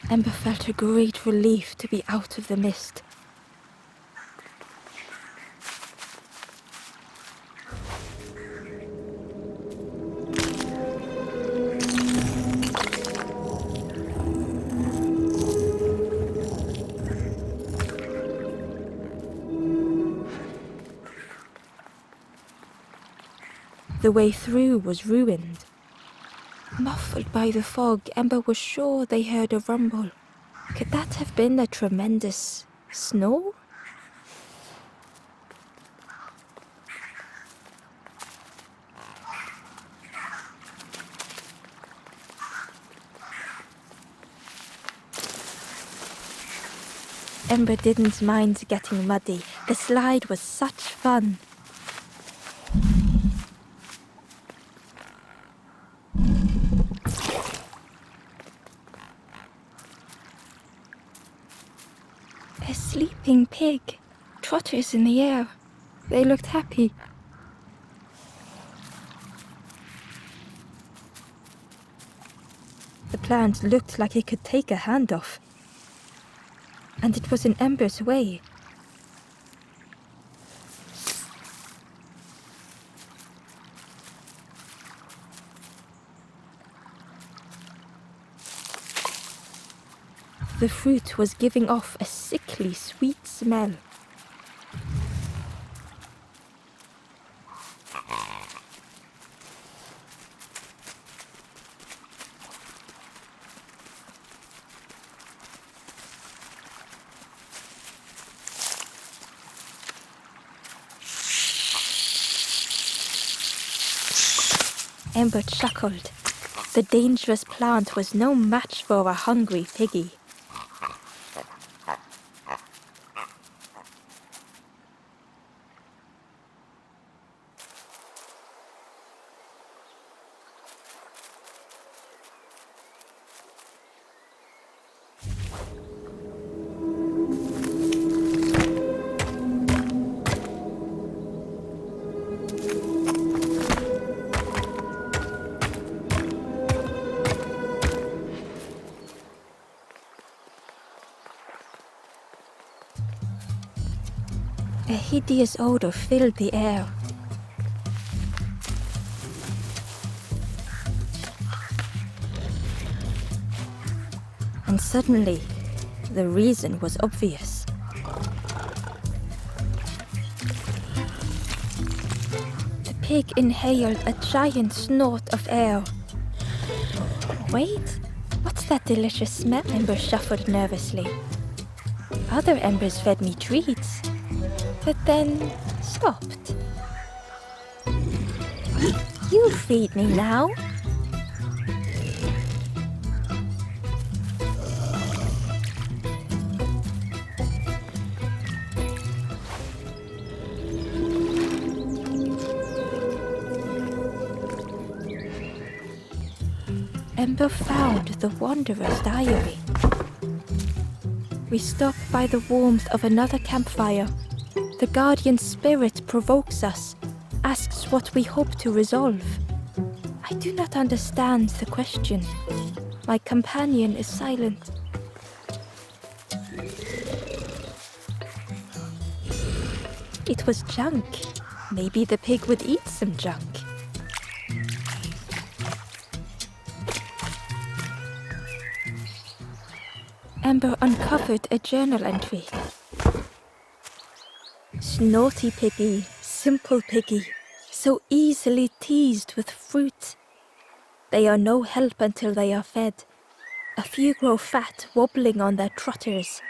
Ember felt a great relief to be out of the mist. The way through was ruined. Muffled by the fog, Ember was sure they heard a rumble. Could that have been a tremendous snow? Ember didn't mind getting muddy. The slide was such fun. A sleeping pig, trotters in the air. They looked happy. The plant looked like it could take a hand off. And it was in Ember's way. The fruit was giving off a sickly sweet smell. Ember chuckled. The dangerous plant was no match for a hungry piggy. A hideous odor filled the air. And suddenly, the reason was obvious. The pig inhaled a giant snort of air. Wait, what's that delicious smell? Ember shuffled nervously. Other embers fed me treats, but then stopped. You feed me now. Ember found the Wanderer's diary. We stop by the warmth of another campfire. The guardian spirit provokes us, asks what we hope to resolve. I do not understand the question. My companion is silent. It was junk. Maybe the pig would eat some junk. Ember uncovered a journal entry. Naughty piggy, simple piggy, so easily teased with fruit. They are no help until they are fed. A few grow fat, wobbling on their trotters.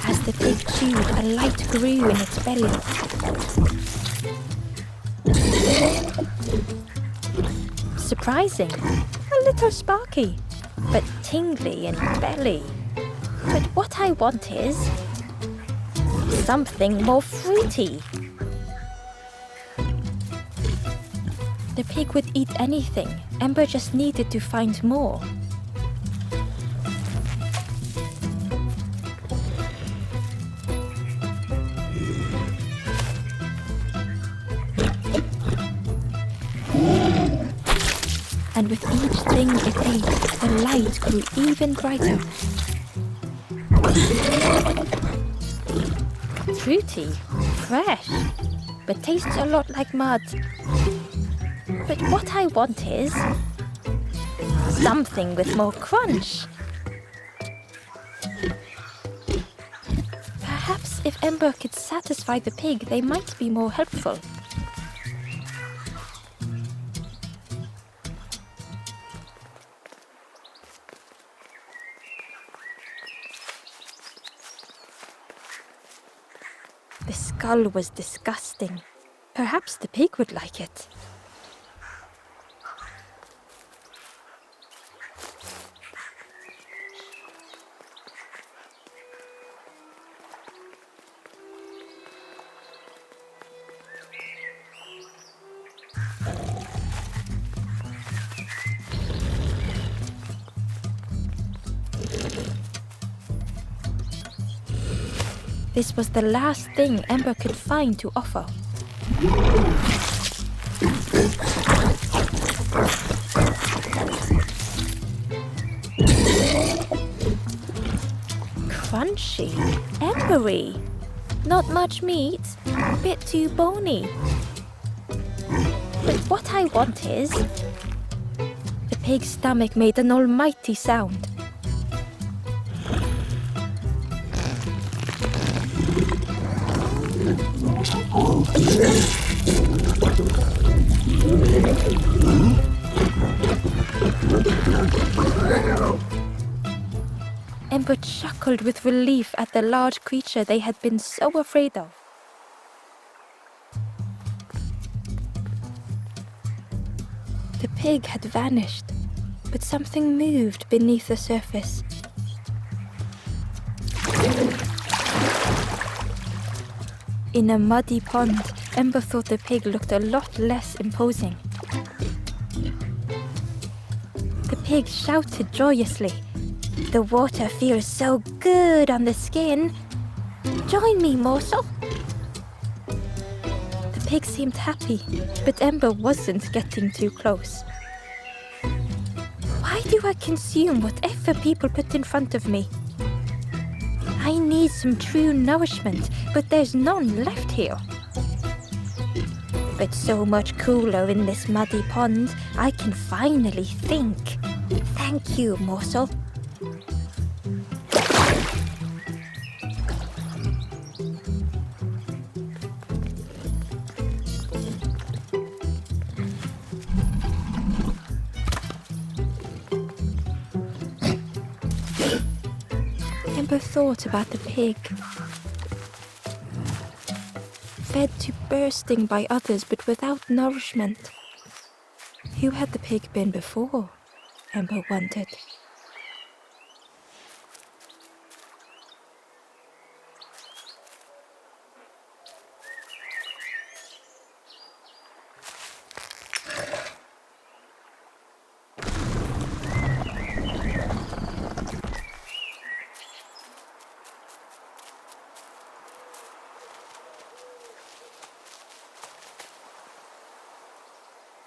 As the pig chewed, a light grew in its belly. Surprising, a little sparky, but tingly in belly. But what I want is something more fruity. The pig would eat anything. Ember just needed to find more. And with each thing it ate, the light grew even brighter. Fruity, fresh, but tastes a lot like mud. But what I want is something with more crunch. Perhaps if Ember could satisfy the pig, they might be more helpful. The skull was disgusting. Perhaps the pig would like it. This was the last thing Ember could find to offer. Crunchy, embery, not much meat, bit too bony. But what I want is... The pig's stomach made an almighty sound. Ember chuckled with relief at the large creature they had been so afraid of. The pig had vanished, but something moved beneath the surface. In a muddy pond, Ember thought the pig looked a lot less imposing. The pig shouted joyously. The water feels so good on the skin. Join me, morsel. The pig seemed happy, but Ember wasn't getting too close. Why do I consume whatever people put in front of me? I need some true nourishment, but there's none left here. But so much cooler in this muddy pond, I can finally think. Thank you, morsel. Ember thought about the pig. Fed to bursting by others, but without nourishment. Who had the pig been before? Ember wondered.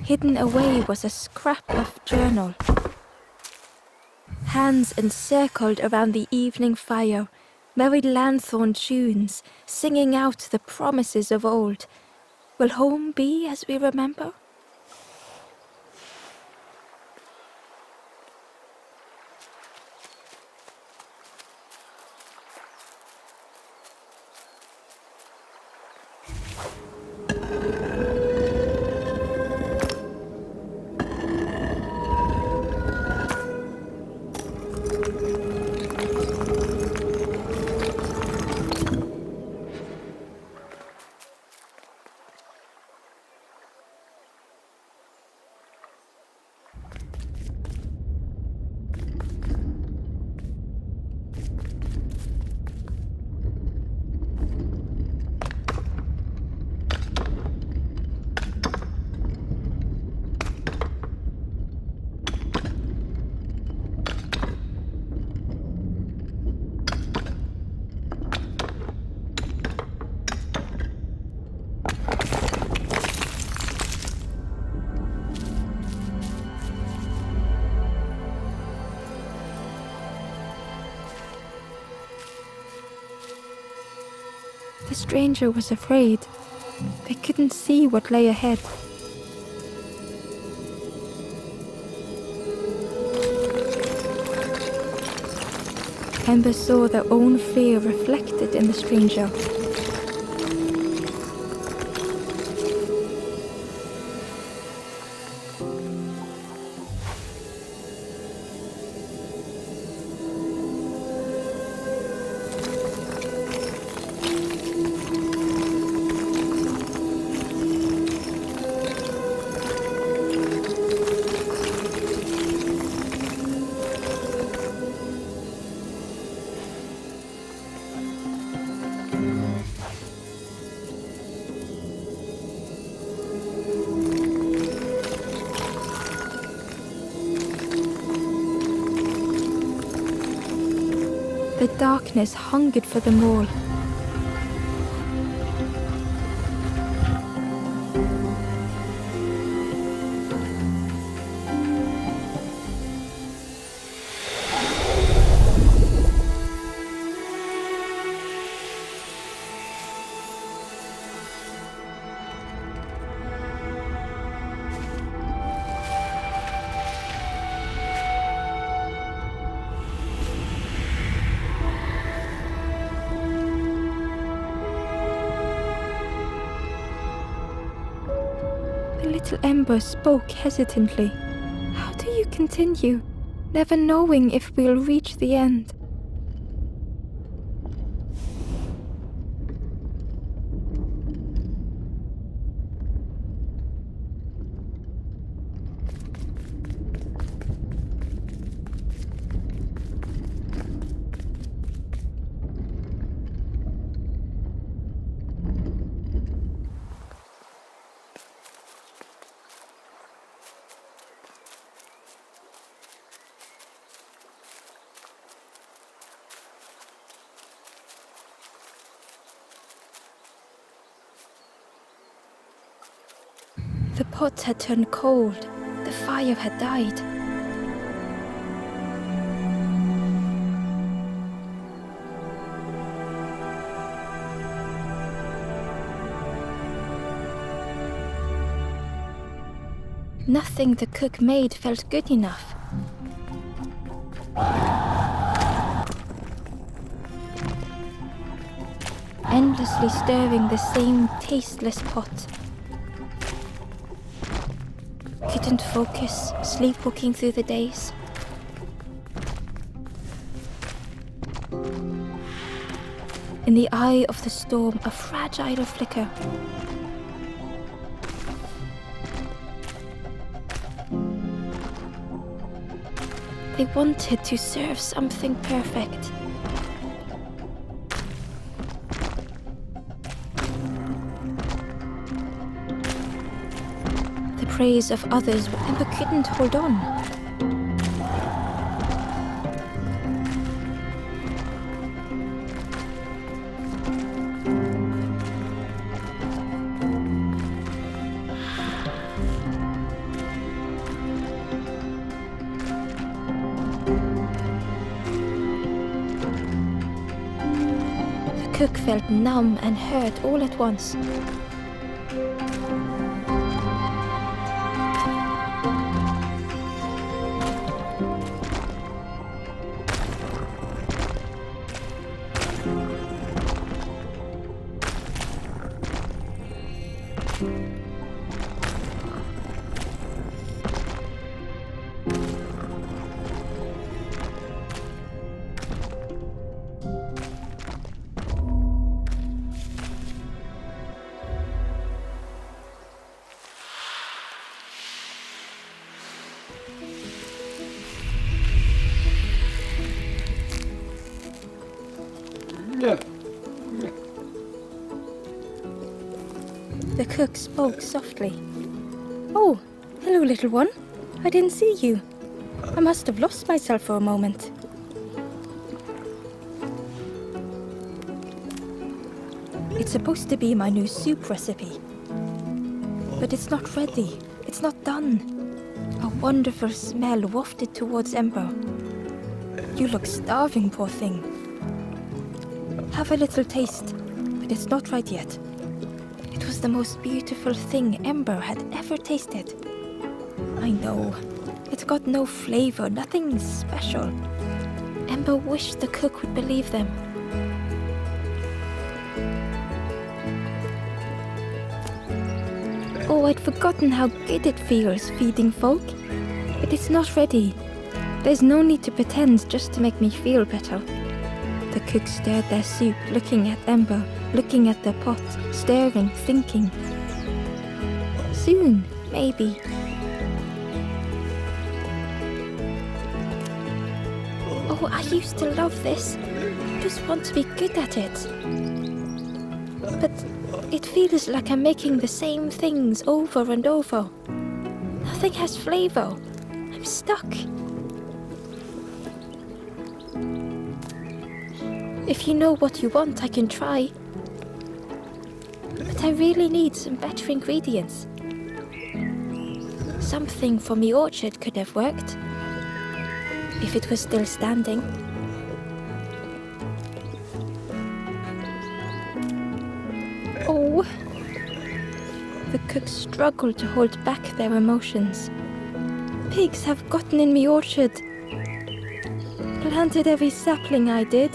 Hidden away was a scrap of journal. Hands encircled around the evening fire, merry lanthorn tunes, singing out the promises of old. Will home be as we remember? stranger was afraid. They couldn't see what lay ahead. Ember saw their own fear reflected in the stranger. The darkness hungered for them all. Little Ember spoke hesitantly. How do you continue, never knowing if we'll reach the end? The pot had turned cold. The fire had died. Nothing the cook made felt good enough. Endlessly stirring the same tasteless pot. Couldn't focus, sleepwalking through the days. In the eye of the storm, a fragile flicker. They wanted to serve something perfect. The praise of others, Ember couldn't hold on. The cook felt numb and hurt all at once. The cook spoke softly. "Oh, hello, little one. I didn't see you. I must have lost myself for a moment." It's supposed to be my new soup recipe. But it's not ready. It's not done. A wonderful smell wafted towards Ember. "You look starving, poor thing. Have a little taste. but it's not right yet. It was the most beautiful thing Ember had ever tasted. I know. It got no flavor, nothing special. Ember wished the cook would believe them. Oh, I'd forgotten how good it feels feeding folk. But it's not ready. There's no need to pretend just to make me feel better. The cook stirred their soup, looking at Ember, looking at the pot, staring, thinking. Soon, maybe. Oh, I used to love this. Just want to be good at it. But it feels like I'm making the same things over and over. Nothing has flavor. I'm stuck. If you know what you want, I can try. But I really need some better ingredients. Something from the orchard could have worked. If it was still standing. Oh. The cook struggled to hold back their emotions. Pigs have gotten in the orchard. Planted every sapling I did.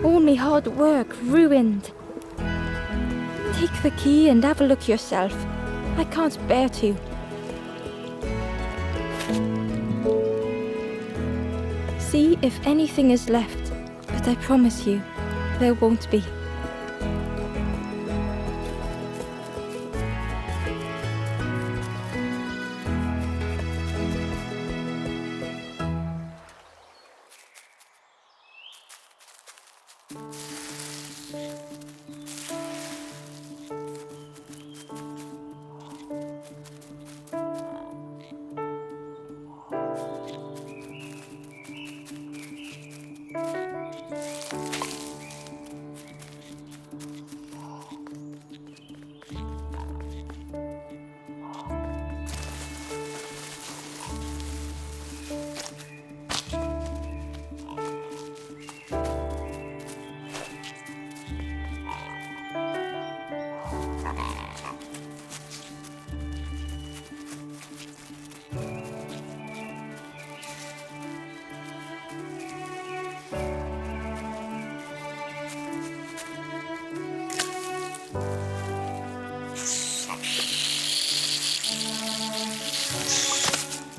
All my hard work ruined. Take the key and have a look yourself. I can't bear to. See if anything is left, but I promise you, there won't be.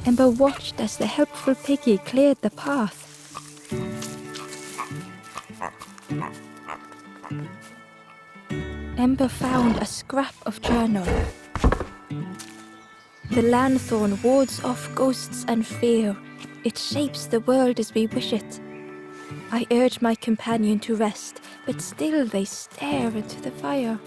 Ember watched as the helpful piggy cleared the path. Ember found a scrap of journal. The lanthorn wards off ghosts and fear. It shapes the world as we wish it. I urge my companion to rest, but still they stare into the fire.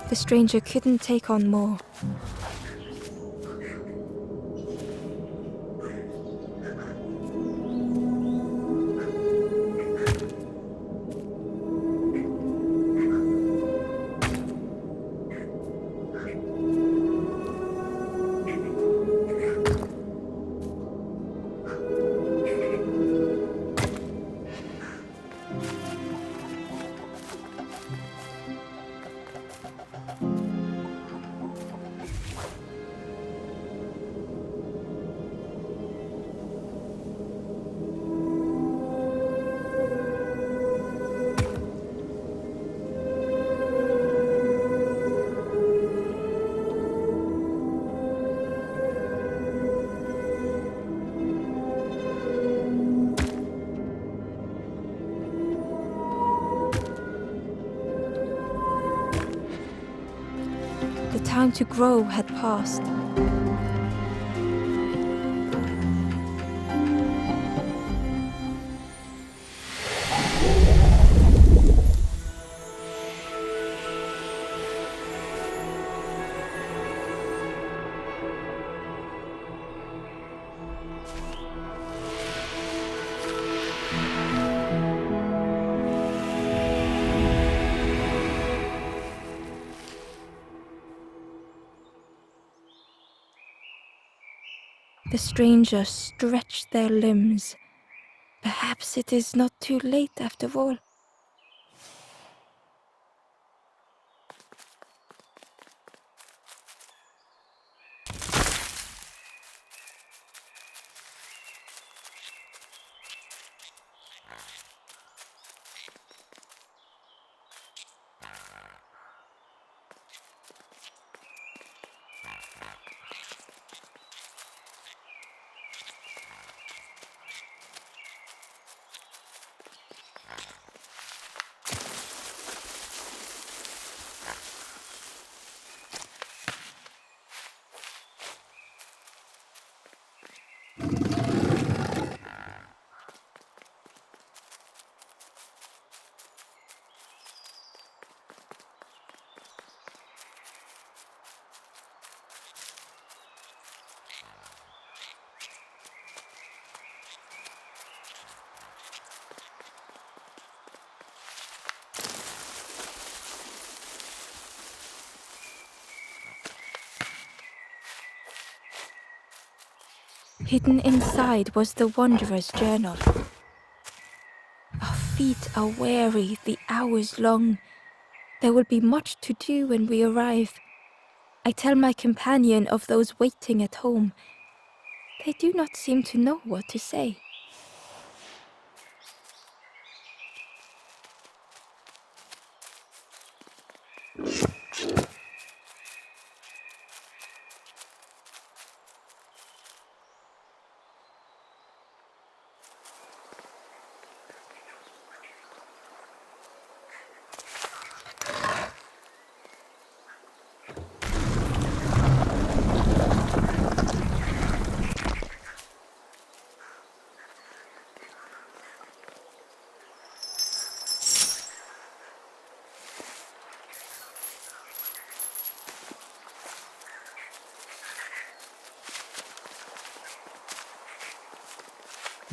The stranger couldn't take on more. time to grow had passed. The strangers stretched their limbs. Perhaps it is not too late after all. Hidden inside was the wanderer's journal. Our feet are weary, the hours long. There will be much to do when we arrive. I tell my companion of those waiting at home. They do not seem to know what to say.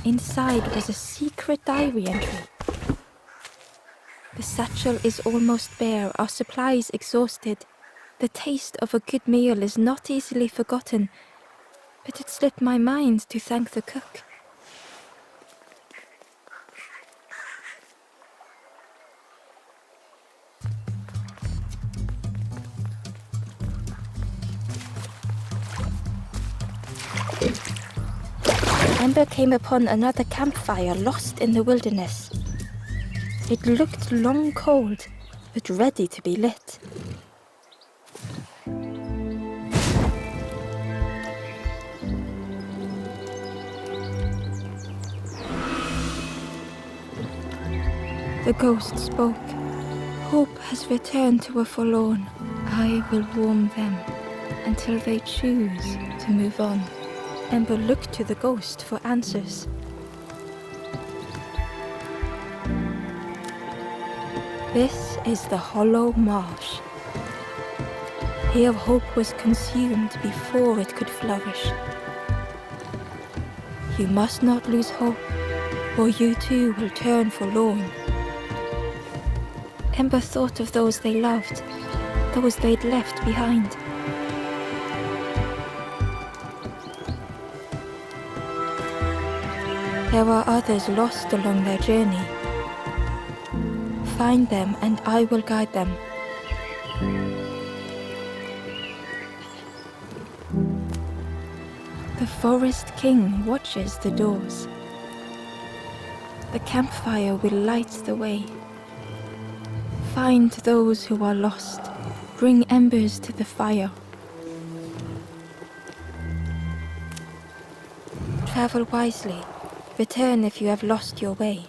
Inside was a secret diary entry. The satchel is almost bare, our supplies exhausted. The taste of a good meal is not easily forgotten, but it slipped my mind to thank the cook. Ember came upon another campfire lost in the wilderness. It looked long cold, but ready to be lit. The ghost spoke. Hope has returned to a forlorn. I will warm them until they choose to move on. Ember looked to the ghost for answers. This is the Hollow Marsh. Here hope was consumed before it could flourish. You must not lose hope, or you too will turn forlorn. Ember thought of those they loved, those they'd left behind. There are others lost along their journey. Find them and I will guide them. The Forest King watches the doors. The campfire will light the way. Find those who are lost. Bring embers to the fire. Travel wisely. Return if you have lost your way.